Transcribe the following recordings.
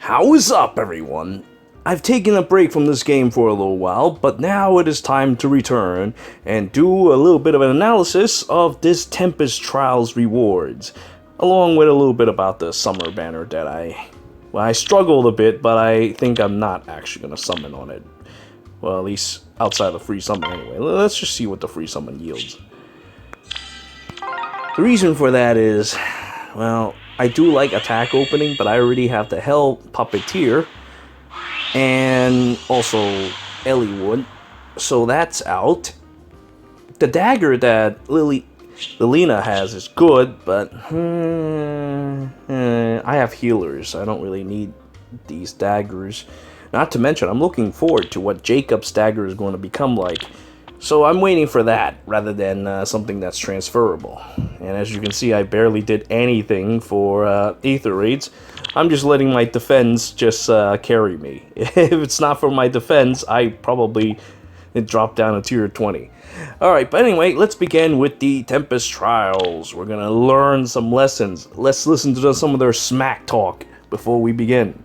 How is up, everyone? I've taken a break from this game for a little while, but now it is time to return and do a little bit of an analysis of this Tempest Trials rewards, along with a little bit about the summer banner that I struggled a bit, but I think I'm not actually going to summon on it. Well, at least outside of the free summon anyway. Let's just see what the free summon yields. The reason for that is, well, I do like attack opening, but I already have the hell Puppeteer and also Eliwood, so that's out. The dagger that Lilina has is good, but I have healers. I don't really need these daggers. Not to mention, I'm looking forward to what Jacob's dagger is going to become like. So I'm waiting for that, rather than something that's transferable. And as you can see, I barely did anything for Ether Raids. I'm just letting my defense just carry me. If it's not for my defense, I probably drop down to tier 20. Alright, but anyway, let's begin with the Tempest Trials. We're gonna learn some lessons. Let's listen to some of their smack talk before we begin.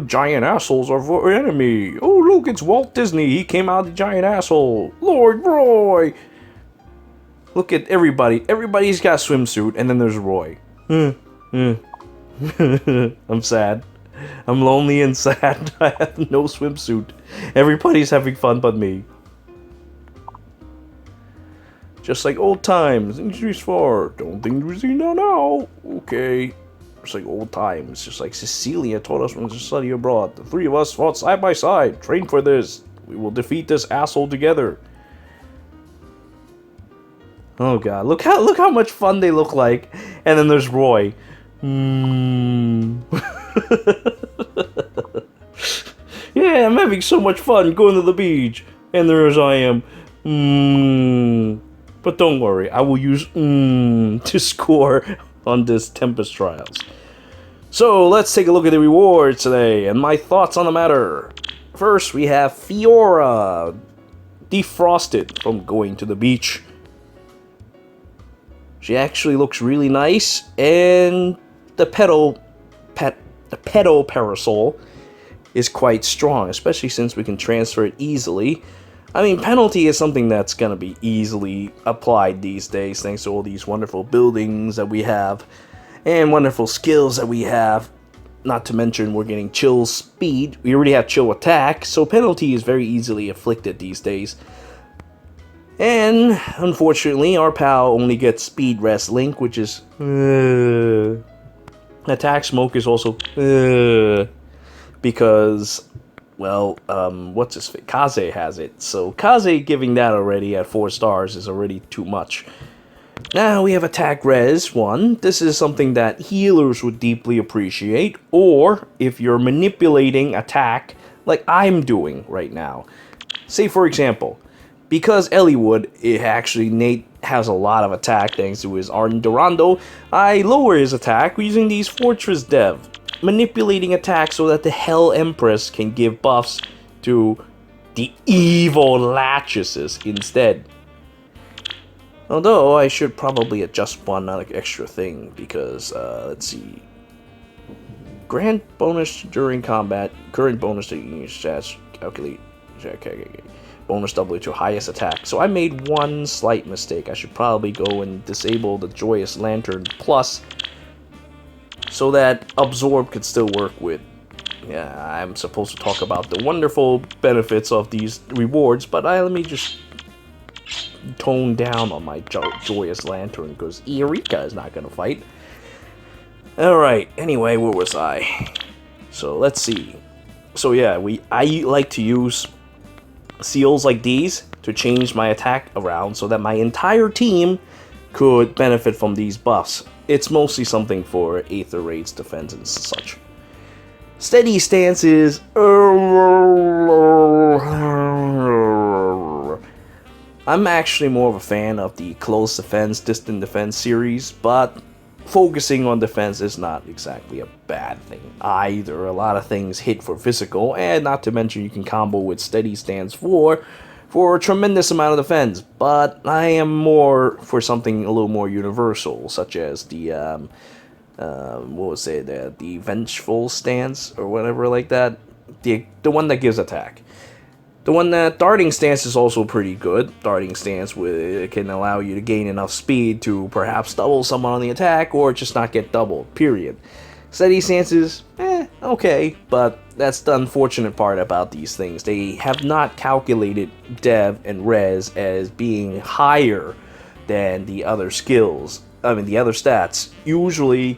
Giant assholes are our enemy. Oh, look, it's Walt Disney. He came out the giant asshole. Lord Roy. Look at everybody. Everybody's got a swimsuit, and then there's Roy. I'm sad. I'm lonely and sad. I have no swimsuit. Everybody's having fun but me. Just like old times. Injuries far. Don't think we see now. Okay. It's like old times, just like Cecilia taught us when to study abroad. The three of us fought side by side, trained for this. We will defeat this asshole together. Oh god, look how much fun they look like. And then there's Roy. Yeah, I'm having so much fun going to the beach. And there's I am. But don't worry, I will use to score on this Tempest Trials. So let's take a look at the rewards today and my thoughts on the matter. First, we have Fiora, defrosted from going to the beach. She actually looks really nice, and the pedo parasol is quite strong, especially since we can transfer it easily. I mean, penalty is something that's going to be easily applied these days, thanks to all these wonderful buildings that we have, and wonderful skills that we have. Not to mention, we're getting chill speed. We already have chill attack, so penalty is very easily afflicted these days. And, unfortunately, our pal only gets speed rest link, which is... Attack smoke is also... because... well, what's his face? Kaze has it. So Kaze giving that already at 4 stars is already too much. Now we have attack res 1. This is something that healers would deeply appreciate. Or if you're manipulating attack like I'm doing right now. Say for example, because Eliwood, it actually Nate has a lot of attack thanks to his Ardent Durando, I lower his attack using these Fortress Dev. Manipulating attack so that the Hell Empress can give buffs to the evil Latchesis instead. Although, I should probably adjust one extra thing, because, let's see. Grant bonus during combat, current bonus to use stats, calculate, bonus W to highest attack. So I made one slight mistake. I should probably go and disable the Joyous Lantern Plus, so that Absorb could still work with. Yeah, I'm supposed to talk about the wonderful benefits of these rewards, but let me just tone down on my Joyous Lantern, because Eirika is not going to fight. Alright, anyway, where was I? So, let's see. So yeah, I like to use seals like these to change my attack around so that my entire team could benefit from these buffs. It's mostly something for Aether Raids, defense, and such. Steady stances. I'm actually more of a fan of the close defense, distant defense series, but focusing on defense is not exactly a bad thing either. A lot of things hit for physical, and not to mention you can combo with steady stance for a tremendous amount of defense, but I am more for something a little more universal, such as the what was it, the vengeful stance or whatever like that. The one that gives attack. The one that darting stance is also pretty good. Darting stance can allow you to gain enough speed to perhaps double someone on the attack or just not get doubled, period. Steady stances, okay, but that's the unfortunate part about these things. They have not calculated dev and res as being higher than the other skills. I mean, the other stats. Usually,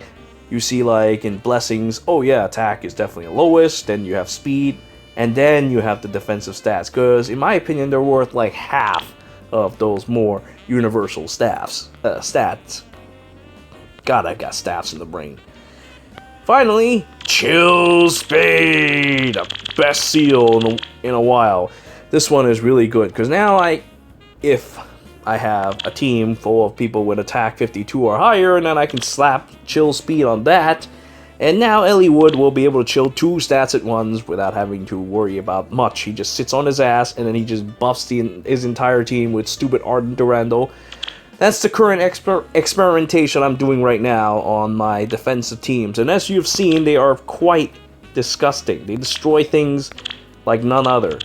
you see like in blessings, oh yeah, attack is definitely the lowest, then you have speed, and then you have the defensive stats, because in my opinion, they're worth like half of those more universal stats. God, I got staffs in the brain. Finally, chill speed, the best seal in a while. This one is really good, because now if I have a team full of people with attack 52 or higher, and then I can slap chill speed on that, and now Eliwood will be able to chill 2 stats at once without having to worry about much. He just sits on his ass, and then he just buffs his entire team with stupid Ardent Durandal. That's the current experimentation I'm doing right now on my defensive teams, and as you've seen, they are quite disgusting. They destroy things like none other.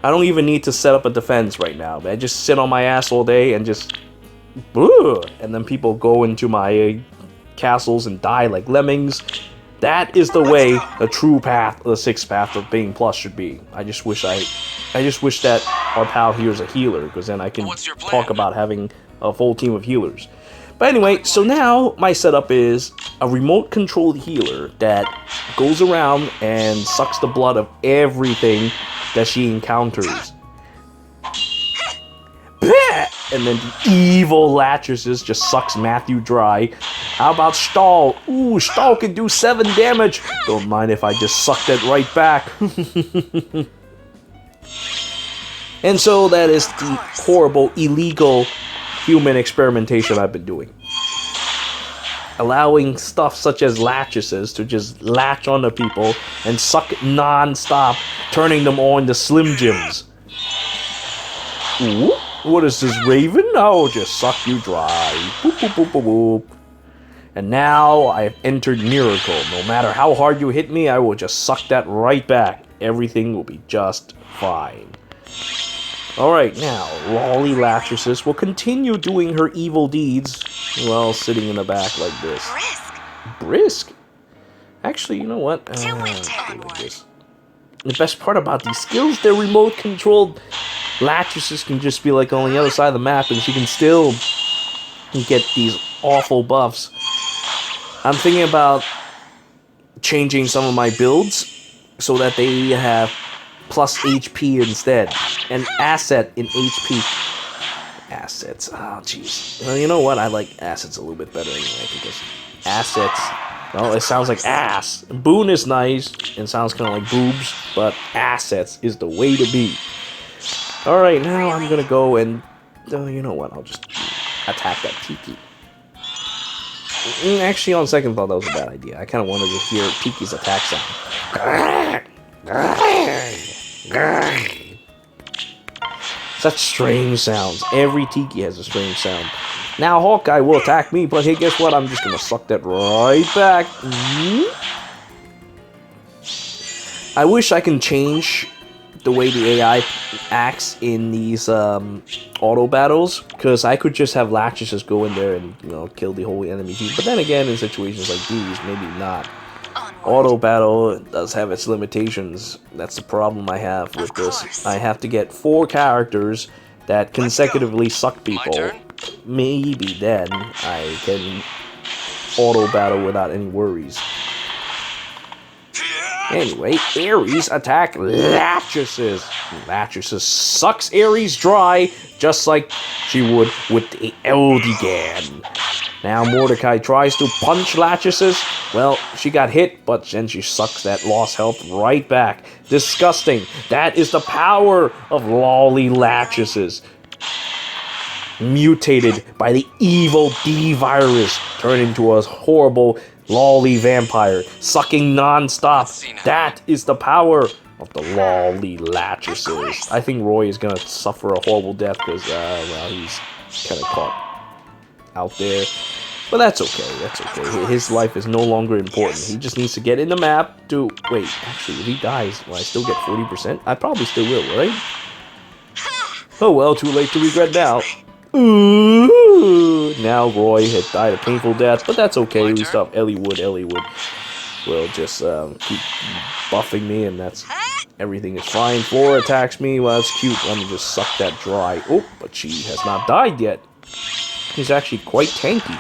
I don't even need to set up a defense right now. I just sit on my ass all day and just... and then people go into my castles and die like lemmings. That is the way the true path, the 6th path of being plus should be. I just wish that our pal here is a healer, because then I can talk about having a full team of healers. But anyway, so now my setup is a remote-controlled healer that goes around and sucks the blood of everything that she encounters. And then the evil Latchesis just sucks Matthew dry. How about Stall? Ooh, Stall can do 7 damage. Don't mind if I just suck that right back. And so that is the horrible, illegal human experimentation I've been doing. Allowing stuff such as Latchesis to just latch onto people and suck it non-stop, turning them all into Slim Jims. Ooh. What is this, Raven? I'll just suck you dry. Boop, boop, boop, boop, boop. And now I've entered Miracle. No matter how hard you hit me, I will just suck that right back. Everything will be just fine. Alright, now, Lolly Latchesis will continue doing her evil deeds while sitting in the back like this. Brisk? Actually, you know what? Like this. The best part about these skills, they're remote controlled. Latchesis can just be like on the other side of the map, and she can still get these awful buffs. I'm thinking about changing some of my builds so that they have plus HP instead. An asset in HP. Assets. Oh, jeez. Well, you know what? I like assets a little bit better anyway, because assets... Well, it sounds like ass. Boon is nice, and sounds kind of like boobs, but assets is the way to be. Alright, now I'm gonna go and... you know what, I'll just attack that Tiki. Actually, on second thought, that was a bad idea. I kind of wanted to hear Tiki's attack sound. Such strange sounds. Every Tiki has a strange sound. Now Hawkeye will attack me, but hey, guess what? I'm just gonna suck that right back. I wish I can change the way the AI acts in these auto battles, because I could just have Latchesis go in there and, you know, kill the whole enemy team. But then again, in situations like these, maybe not. Auto battle does have its limitations. That's the problem I have with this. I have to get 4 characters that consecutively suck people. Maybe then I can auto battle without any worries. Anyway, Ares attack Latchesis. Latchesis sucks Ares dry, just like she would with the Eldigan. Now Mordecai tries to punch Latchesis. Well, she got hit, but then she sucks that lost health right back. Disgusting. That is the power of lolly Latchesis. Mutated by the evil D virus, turned into a horrible lolly vampire, sucking non-stop. That is the power of the lolly Latchesis. I think Roy is gonna suffer a horrible death because, well, he's kind of caught out there. But that's okay, that's okay. His life is no longer important. He just needs to get in the map to... Wait, actually, if he dies, will I still get 40%? I probably still will, right? Oh well, too late to regret now. Ooh, now Roy had died a painful death, but that's okay. We stop Eliwood will just keep buffing me, and that's... Everything is fine. Floor attacks me. Well, that's cute. Let me just suck that dry. Oh, but she has not died yet. He's actually quite tanky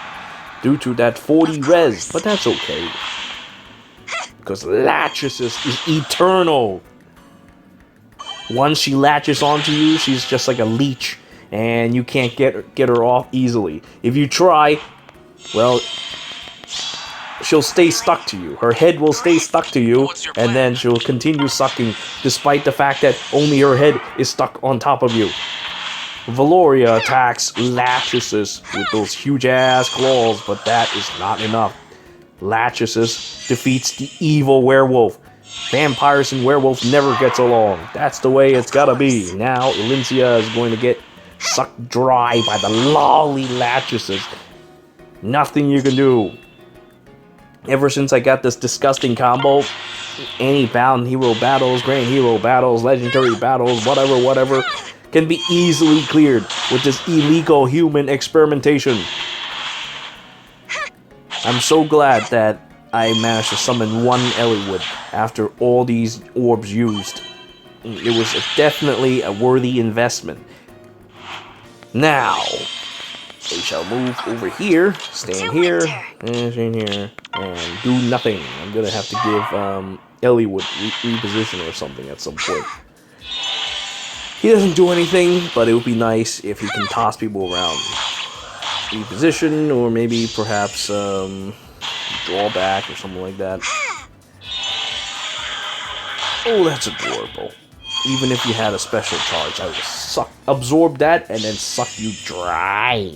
due to that 40 res, but that's okay. Because Latchesis is eternal. Once she latches onto you, she's just like a leech, and you can't get her off easily. If you try, well, she'll stay stuck to you. Her head will stay stuck to you, and then she'll continue sucking, despite the fact that only her head is stuck on top of you. Valoria attacks Latchesis with those huge-ass claws, but that is not enough. Latchesis defeats the evil werewolf. Vampires and werewolves never gets along. That's the way it's gotta be. Now, Elincia is going to get sucked dry by the loli Latchesis. Nothing you can do. Ever since I got this disgusting combo, any bound hero battles, grand hero battles, legendary battles, whatever, can be easily cleared with this illegal human experimentation. I'm so glad that I managed to summon one Eliwood after all these orbs used. It was definitely a worthy investment. Now, we shall move over here, stand here, and do nothing. I'm gonna have to give Eliwood reposition or something at some point. He doesn't do anything, but it would be nice if he can toss people around. Reposition, or maybe perhaps draw back or something like that. Oh, that's adorable. Even if you had a special charge, I would absorb that and then suck you dry.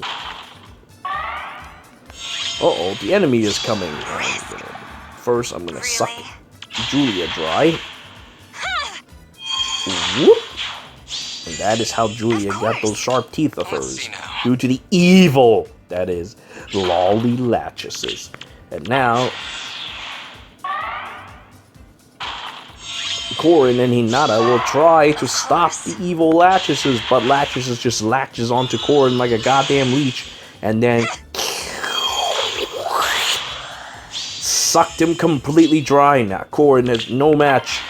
Uh-oh, the enemy is coming. First, I'm gonna suck Julia dry. Whoop. And that is how Julia got those sharp teeth of hers. Due to the evil that is loli Latchesis. And now, Corin and Hinata will try to stop the evil Latchesis, but Latchesis just latches onto Corin like a goddamn leech, and then sucked him completely dry. Now Corin has no match,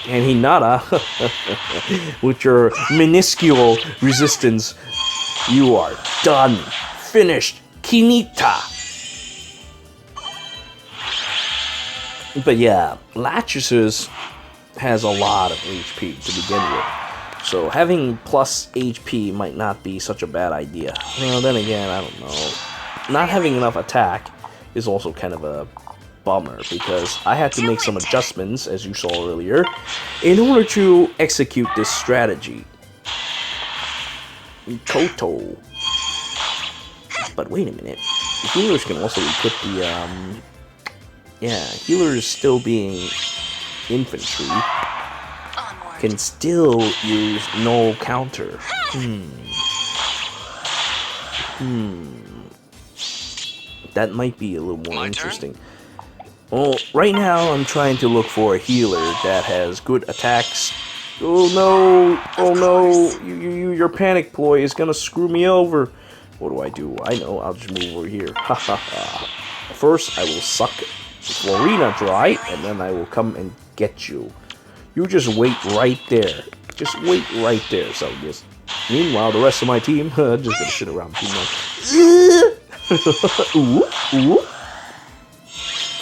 and Hinata, with your minuscule resistance, you are done, finished, Kinita. But yeah, Latchesis has a lot of HP to begin with, so having plus HP might not be such a bad idea. Well, then again, I don't know. Not having enough attack is also kind of a bummer, because I had to make some adjustments, as you saw earlier, in order to execute this strategy. Koto. But wait a minute. The healers can also equip the, yeah, healers still being infantry can still use no counter. That might be a little more interesting. Well, right now I'm trying to look for a healer that has good attacks. Oh no! Oh no! Your panic ploy is gonna screw me over. What do? I know. I'll just move over here. Ha ha ha. First, I will suck Florina dry, and then I will come and get you. You just wait right there. Just wait right there, so yes. Meanwhile, the rest of my team, just gonna sit around too much. Ooh.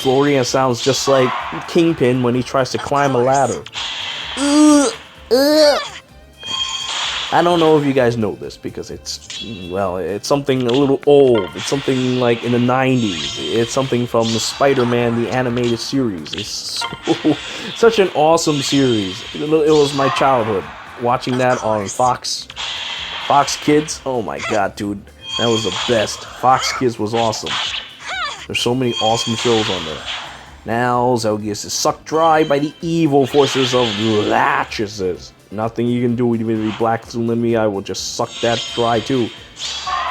Florina sounds just like Kingpin when he tries to climb a ladder. I don't know if you guys know this, because it's, well, it's something a little old. It's something like in the 90s. It's something from Spider-Man, the animated series. It's such an awesome series. It was my childhood. Watching that on Fox Kids. Oh my god, dude. That was the best. Fox Kids was awesome. There's so many awesome shows on there. Now, Zelgius is sucked dry by the evil forces of Latchesis. Nothing you can do with the Black Tsunami. I will just suck that dry too.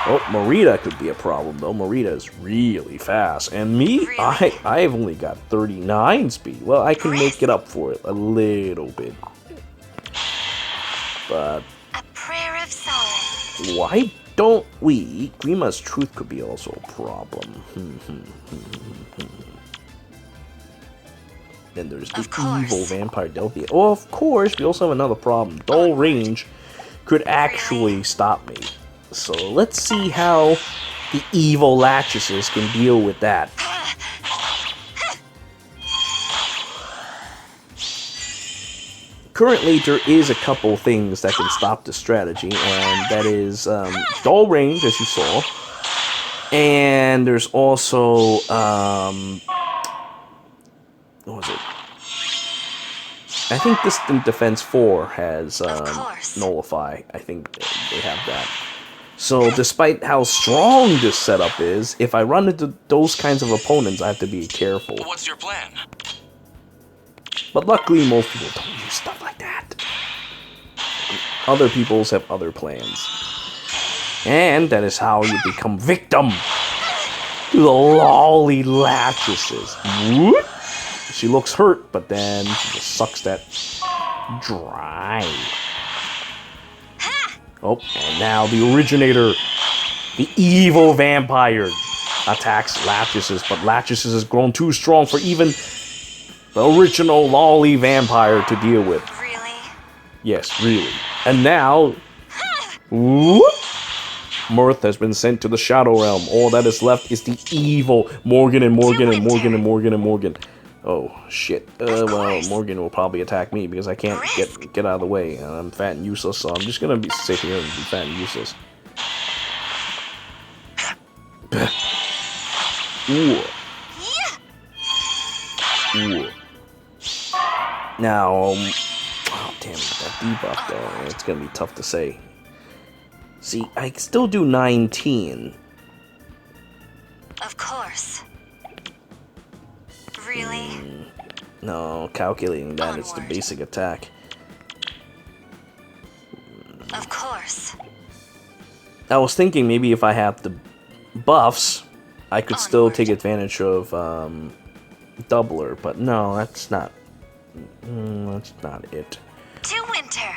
Oh, Marita could be a problem, though. Marita is really fast. And me, Really? I've only got 39 speed. Well, I can make it up for it a little bit. But A prayer of soul. why don't we? Grima's truth could be also a problem. Then there's the evil vampire Delphi. Oh, of course, we also have another problem. Dull range could actually stop me. So let's see how the evil Latchesis can deal with that. Currently, there is a couple things that can stop this strategy, and that is dull range, as you saw. And there's also, what was it? I think Distant Defense 4 has Nullify. I think they have that. So, despite how strong this setup is, if I run into those kinds of opponents, I have to be careful. What's your plan? But luckily, most people don't use stuff like that. Other peoples have other plans. And that is how you become victim to the loli Latchesis. Whoop! She looks hurt, but then she just sucks that dry. Oh, and now the originator, the evil vampire, attacks Latchesis, but Latchesis has grown too strong for even the original loli vampire to deal with. Really? Yes, really. And now, whoop, Mirth has been sent to the Shadow Realm. All that is left is the evil Morgan and Morgan and Morgan and Morgan and Morgan. Oh, shit. Well, Morgan will probably attack me because I can't get out of the way. I'm fat and useless, so I'm just gonna sit here and be fat and useless. Ooh. Ooh. Now, oh, damn it, that debuff, though. It's gonna be tough to say. See, I still do 19. Of course. Really? No, calculating that, it's the basic attack. Of course. I was thinking maybe if I have the buffs, I could still take advantage of Doubler, but no, that's not it. To winter.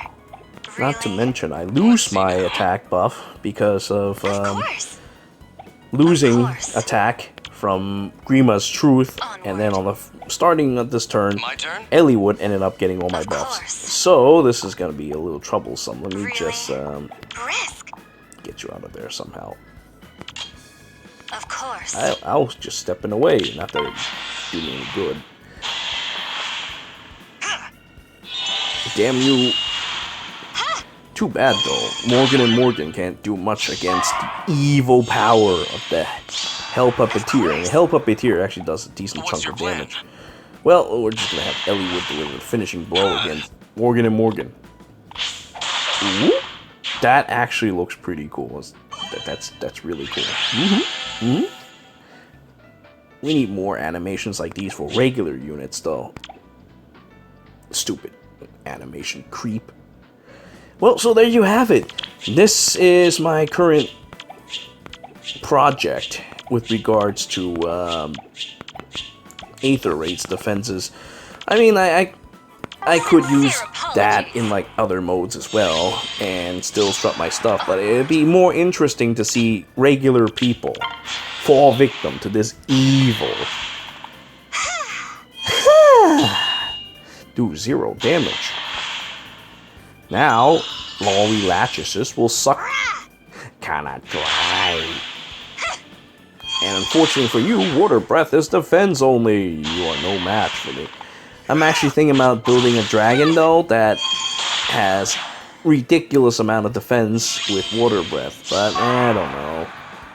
Really? Not to mention, I lose my attack buff because of losing attack from Grima's Truth, and then on the starting of this turn, Eliwood ended up getting all my buffs. So this is gonna be a little troublesome. Let me just get you out of there somehow. Of course. I was just stepping away, not that it did me any good. Damn you. Too bad though. Morgan and Morgan can't do much against the evil power of the Hell Puppeteer. And the Hell Puppeteer actually does a decent chunk of damage. Well, we're just gonna have Eliwood deliver the finishing blow against Morgan and Morgan. Ooh, that actually looks pretty cool. That's really cool. We need more animations like these for regular units, though. Stupid animation creep. Well, so there you have it. This is my current project with regards to Aether Rates defenses. I mean, I could use that in like other modes as well and still strut my stuff, but it'd be more interesting to see regular people fall victim to this evil. Do 0 damage. Now, loli Latchesis will suck kinda dry. And unfortunately for you, Water Breath is defense only. You are no match for me. I'm actually thinking about building a dragon, though, that has ridiculous amount of defense with Water Breath, but I don't know.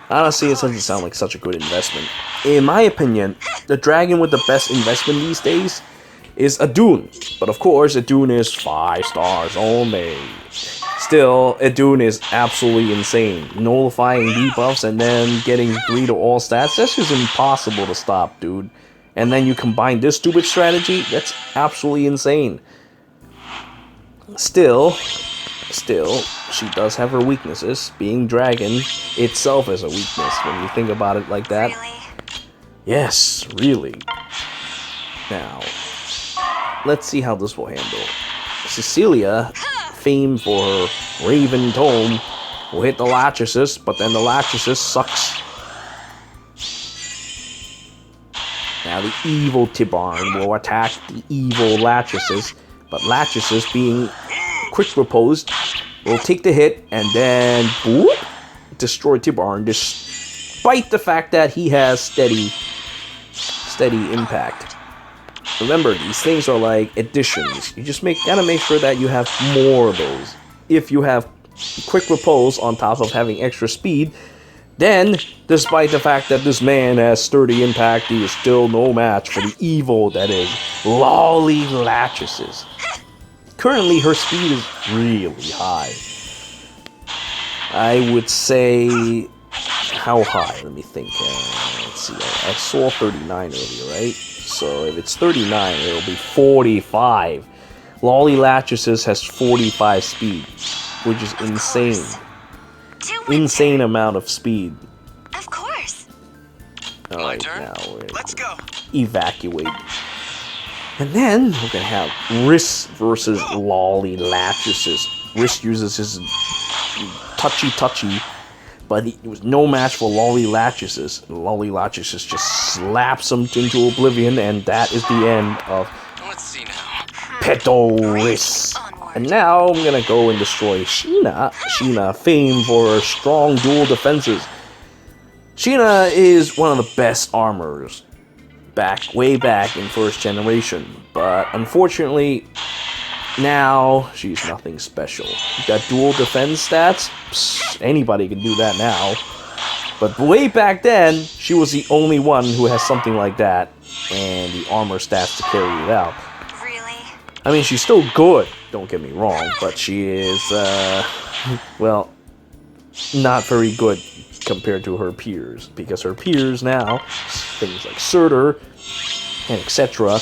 Honestly, it doesn't sound like such a good investment. In my opinion, the dragon with the best investment these days is a Dune. But of course, a Dune is 5 stars only. Still, a Dune is absolutely insane. Nullifying debuffs and then getting 3 to all stats, that's just impossible to stop, dude. And then you combine this stupid strategy, that's absolutely insane. Still, Still, she does have her weaknesses. Being dragon itself is a weakness when you think about it like that. Really? Yes, really. Now, let's see how this will handle. Cecilia, famed for her Raven Tome, will hit the Latchesis, but then the Latchesis sucks. Now the evil Tibarn will attack the evil Latchesis, but Latchesis, being quick reposed, will take the hit and then whoop, destroy Tibarn, despite the fact that he has steady impact. Remember, these things are like additions. You just gotta make sure that you have more of those. If you have quick repose on top of having extra speed, then, despite the fact that this man has sturdy impact, he is still no match for the evil that is loli Latchesis. Currently, her speed is really high. I would say... How high? Let me think. Let's see. I saw 39 earlier, right? So if it's 39, it'll be 45. Loli Latchesis has 45 speed, which is insane. Insane amount of speed. Of course. Alright, now Let's go. Evacuate. And then we're gonna have Ruse versus Loli Latchesis. Ruse uses his touchy, but he was no match for Loli Latchesis. Loli Latchesis just slaps him into oblivion, and that is the end of Let's see now. Petoris. And now I'm gonna go and destroy Sheena. Sheena, famed for her strong dual defenses. Sheena is one of the best armors way back in first generation, but unfortunately now she's nothing special. Got dual defense stats, anybody can do that now. But way back then, she was the only one who has something like that and the armor stats to carry it out. Really? I mean, she's still good, don't get me wrong, but she is, well, not very good compared to her peers, because her peers now, things like Surtur and etc.,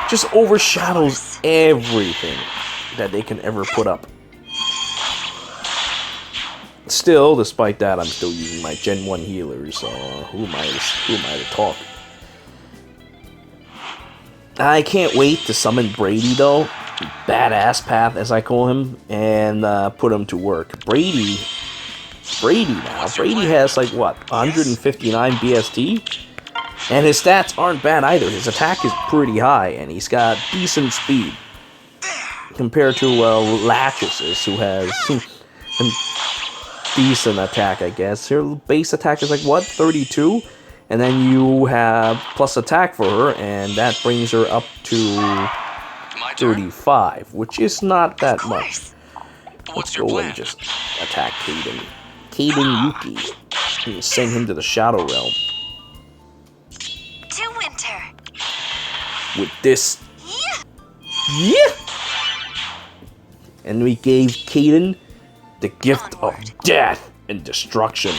just overshadows everything that they can ever put up. Still, despite that, I'm still using my Gen 1 healers, so who am I to talk? I can't wait to summon Brady, though, badass path as I call him, and put him to work. Brady has like what, 159 BST, and his stats aren't bad either. His attack is pretty high, and he's got decent speed compared to Latchesis, who has decent attack, I guess. Her base attack is like what, 32, and then you have plus attack for her, and that brings her up to 35, which is not that much. What's your plan? And just attack Caden. Yuki. And send him to the Shadow Realm. To winter. With this. Yeah! And we gave Caden the gift of death and destruction.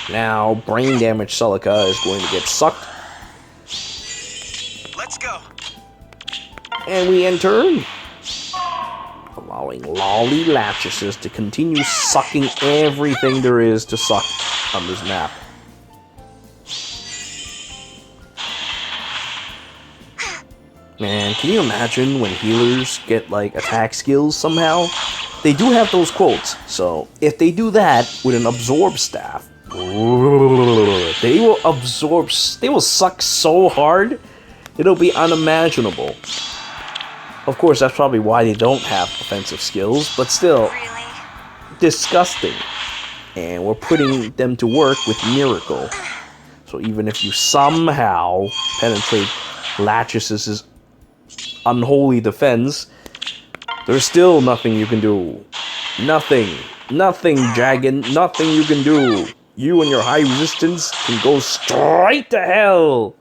Now, brain damage Celica is going to get sucked. Let's go. And we enter, allowing Loli Latchesis to continue sucking everything there is to suck on this map. Man, can you imagine when healers get like attack skills somehow? They do have those quotes, so if they do that with an absorb staff, they will suck so hard, it'll be unimaginable. Of course, that's probably why they don't have offensive skills, but still, Really? disgusting. And we're putting them to work with Miracle. So even if you somehow penetrate Latchesis' unholy defense, there's still nothing you can do. Nothing, Jaegan, nothing you can do. You and your high resistance can go straight to hell.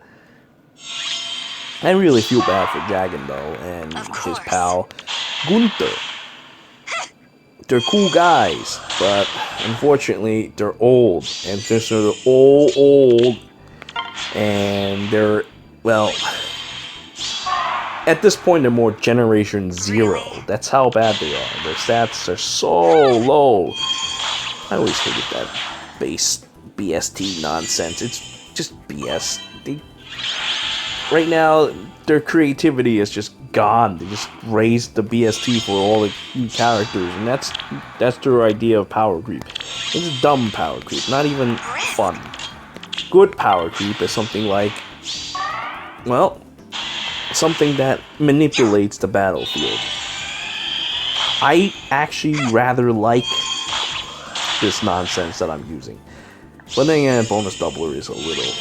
I really feel bad for Jaegan, though, and his pal, Gunther. They're cool guys, but unfortunately, they're old. And since they're old, and they're, well, at this point, they're more Generation 0. That's how bad they are. Their stats are so low. I always hated that base BST nonsense. It's just BS. Right now, their creativity is just gone. They just raised the BST for all the new characters, and that's their idea of power creep. It's dumb power creep, not even fun. Good power creep is something like, well, something that manipulates the battlefield. I actually rather like this nonsense that I'm using. But then again, bonus doubler is a little...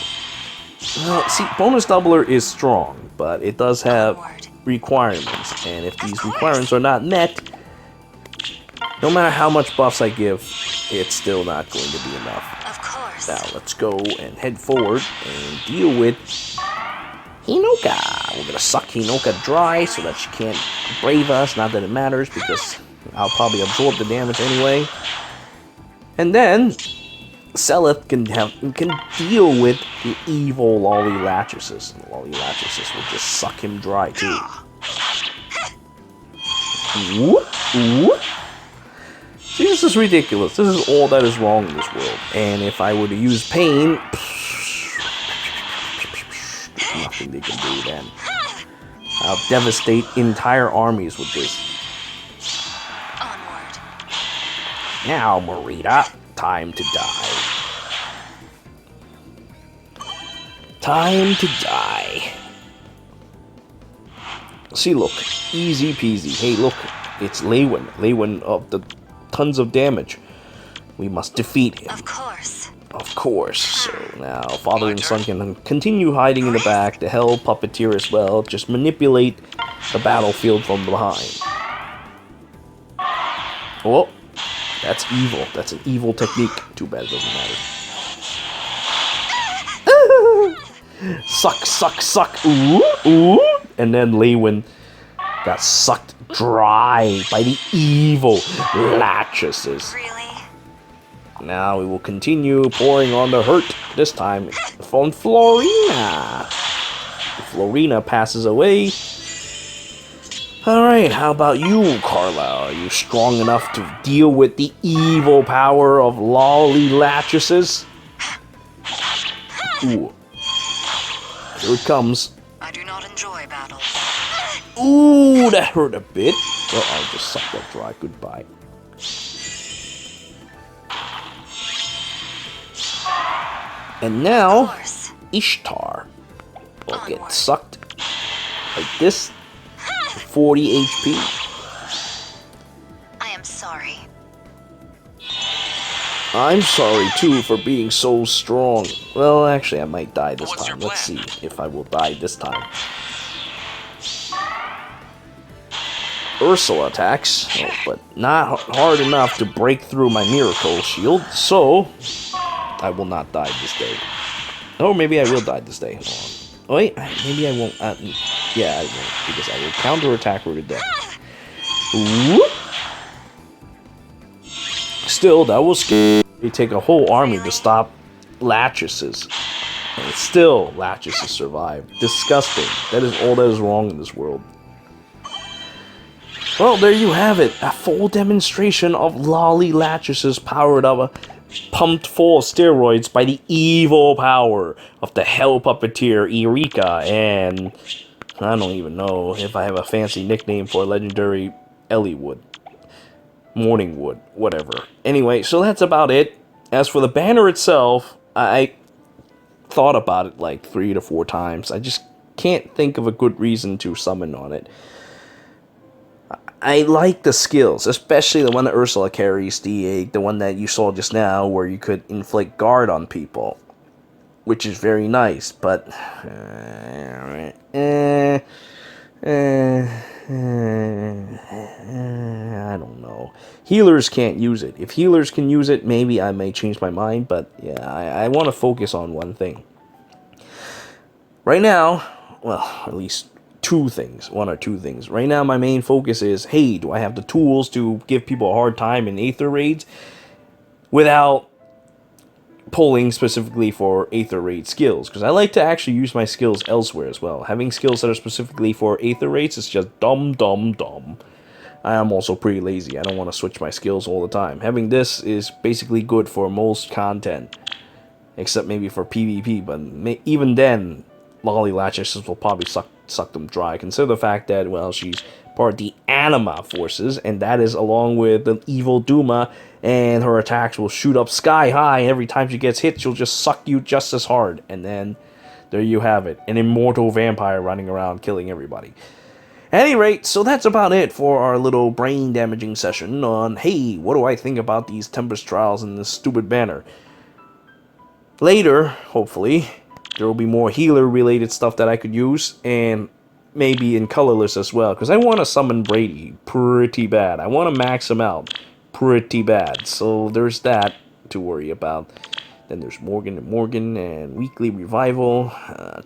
Well, see, bonus doubler is strong, but it does have requirements, and if these requirements are not met, no matter how much buffs I give, it's still not going to be enough. Of course. Now, let's go and head forward and deal with Hinoka. We're gonna suck Hinoka dry so that she can't brave us, not that it matters, because I'll probably absorb the damage anyway. And then Seleth can deal with the evil loli Latchesis. The loli Latchesis will just suck him dry too. Ooh. See, this is ridiculous. This is all that is wrong in this world. And if I were to use pain, there's nothing they can do then. I'll devastate entire armies with this. Onward. Now, Marita, time to die. Time to die. See, look. Easy peasy. Hey, look. It's Leywin. Leywin of the tons of damage. We must defeat him. Of course. Of course. So now, father and son can continue hiding in the back. The hell Puppeteer as well. Just manipulate the battlefield from behind. Oh, that's evil. That's an evil technique. Too bad it doesn't matter. Suck. Ooh. And then Leywin got sucked dry by the evil Latchesis. Really? Now we will continue pouring on the hurt, this time from Florina. Florina passes away. Alright, how about you, Carla? Are you strong enough to deal with the evil power of loli Latchesis? Ooh. Here it comes. I do not enjoy battles. Ooh, that hurt a bit. Well, I'll just suck that dry. Goodbye. And now, Ishtar will get sucked like this. 40 HP. I am sorry. I'm sorry too for being so strong. Well, actually, I might die this What's time. your Let's see plan? if I will die this time. Ursula attacks, but not hard enough to break through my miracle shield, so I will not die this day. Or maybe I will die this day. Hold on. Oh, wait, maybe I won't. Yeah, I won't, because I will counterattack her to death. Whoop. Still, that was scary. It take a whole army to stop Latchesis. And still, Latchesis survived. Disgusting. That is all that is wrong in this world. Well, there you have it. A full demonstration of loli Latchesis powered up, pumped full of steroids by the evil power of the hell puppeteer Eirika, and I don't even know if I have a fancy nickname for legendary Eliwood. Morningwood, whatever. Anyway, so that's about it. As for the banner itself, I thought about it like 3 to 4 times. I just can't think of a good reason to summon on it. I like the skills, especially the one that Ursula carries, the one that you saw just now, where you could inflict guard on people, which is very nice, but I don't know. Healers can't use it. If healers can use it, maybe I may change my mind, but yeah, I want to focus on one thing. Right now, well, at least 2 things. 1 or 2 things. Right now, my main focus is, hey, do I have the tools to give people a hard time in Aether raids without pulling specifically for Aether Raid skills, because I like to actually use my skills elsewhere as well. Having skills that are specifically for Aether Raids is just dumb. I am also pretty lazy. I don't want to switch my skills all the time. Having this is basically good for most content, except maybe for PvP, but even then, loli Latchesis will probably suck them dry. Consider the fact that, well, she's part of the Anima forces, and that is along with the evil Duma, and her attacks will shoot up sky high, and every time she gets hit, she'll just suck you just as hard. And then, there you have it. An immortal vampire running around killing everybody. At any rate, so that's about it for our little brain-damaging session on, hey, what do I think about these Tempest Trials and this stupid banner? Later, hopefully, there will be more healer-related stuff that I could use, and maybe in colorless as well, because I want to summon Brady pretty bad. I want to max him out pretty bad, so there's that to worry about. Then there's Morgan and Weekly Revival.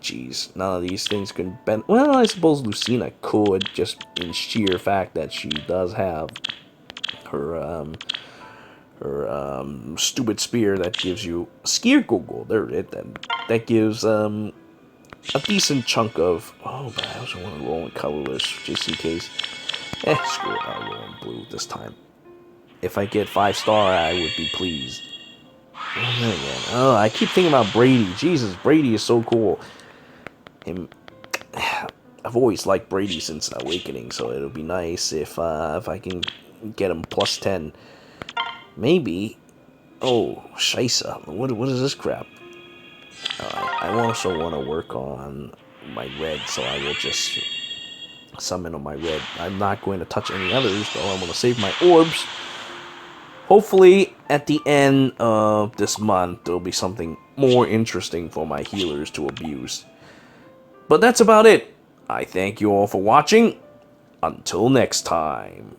Jeez, none of these things can bend. Well, I suppose Lucina could, just in sheer fact that she does have her stupid spear that gives you Skier Google. There it then. That gives a decent chunk of. Oh, but I also want to roll in colorless just in case. Screw it. I'll roll in blue this time. If I get 5-star, I would be pleased. Oh, I keep thinking about Brady. Jesus, Brady is so cool. I've always liked Brady since Awakening, so it'll be nice if I can get him plus 10. Maybe. Oh, Scheisse. What is this crap? I also want to work on my red, so I will just summon on my red. I'm not going to touch any others, though. I'm going to save my orbs. Hopefully, at the end of this month, there'll be something more interesting for my healers to abuse. But that's about it. I thank you all for watching. Until next time.